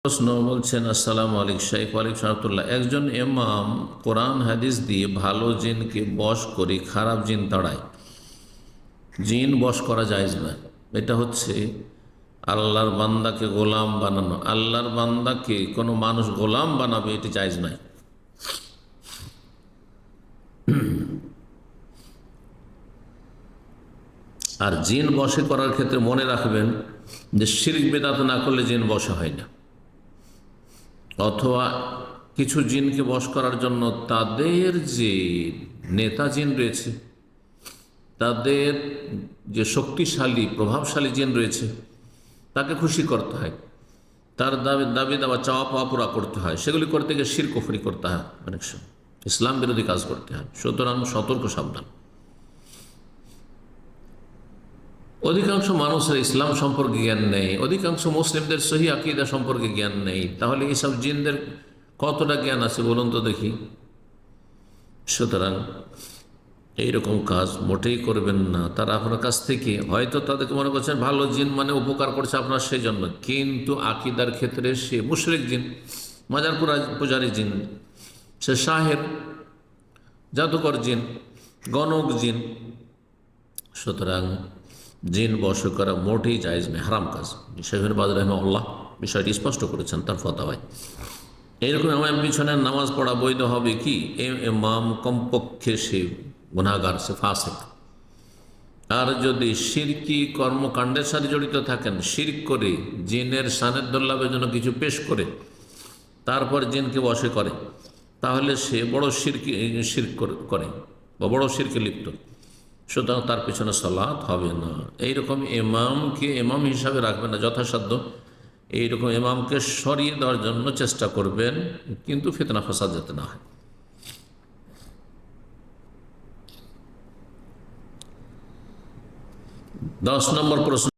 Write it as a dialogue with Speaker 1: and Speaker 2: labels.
Speaker 1: প্রশ্ন বলছেন, আসসালামু আলাইকুম শাইখ। ওয়ালাইকুম সালাতুল্লাহ। একজন ইমাম কোরআন হাদিস দিয়ে ভালো জিনকে বশ করে খারাপ জিন তাড়ায়, জিন বশ করা জায়েজ না। এটা হচ্ছে আল্লাহর বান্দাকে গোলাম বানানো। আল্লাহর বান্দাকে কোনো মানুষ গোলাম বানাবে, এটি জায়েজ নাই। আর জিন বশে করার ক্ষেত্রে মনে রাখবেন যে শিরক বিদআত না করলে জিন বশে হয় না। অথবা কিছু জিনকে বশ করার জন্য তাদের যে নেতা জিন রয়েছে, তাদের যে শক্তিশালী প্রভাবশালী জিন রয়েছে, তাকে খুশি করতে হয়, তার দাবি দাবা চাওয়া পাওয়া পুরা করতে হয়। সেগুলি করতে গিয়ে শিরক কুফরি করতে হয়, অনেক সময় ইসলাম বিরোধী কাজ করতে হয়। সুতরাং সতর্ক সাবধান। অধিকাংশ মানুষের ইসলাম সম্পর্কে জ্ঞান নেই, অধিকাংশ মুসলিমদের সহি আকীদা সম্পর্কে জ্ঞান নেই। তাহলে এইসব জিনদের কতটা জ্ঞান আছে বলুন তো দেখি। সুতরাং এইরকম কাজ মোটেই করবেন না। তারা আপনার কাছ থেকে হয়তো তাদেরকে মনে করছেন ভালো জিন মানে উপকার করছে আপনার, সেই জন্য, কিন্তু আকীদার ক্ষেত্রে সে মুশরিক জিন, মাজার পূজারী জিন, সে শাহের, জাদুকর জিন, গণক জিন। সুতরাং জিন বশ করা মোটেই জায়েজ নেই, হারাম কাজ। শেখ বাজ রাহিমাহুল্লাহ বিষয়টি স্পষ্ট করেছেন তার ফতোয়ায়। এইরকম ইমাম পিছনে নামাজ পড়া বৈধ হবে কি? ইমাম কমপক্ষে সে গুনাহগার, সে ফাসিক। আর যদি শিরকি কর্মকাণ্ডের সাথে জড়িত থাকেন, শিরক করে জিনের শানের দোল্লাভের জন্য কিছু পেশ করে তারপর জিনকে বশে করে, তাহলে সে বড় শিরক করে বা বড় শিরকে লিপ্ত। সুতরাং তার পেছনে সালাত হবে না। এইরকম ইমামকে ইমাম হিসাবে রাখবেন না, যথাসাধ্য এইরকম ইমামকে সরিয়ে দেওয়ার জন্য চেষ্টা করবেন, কিন্তু ফিতনা ফাসাদ যাতে না হয়। 10 নম্বর প্রশ্ন।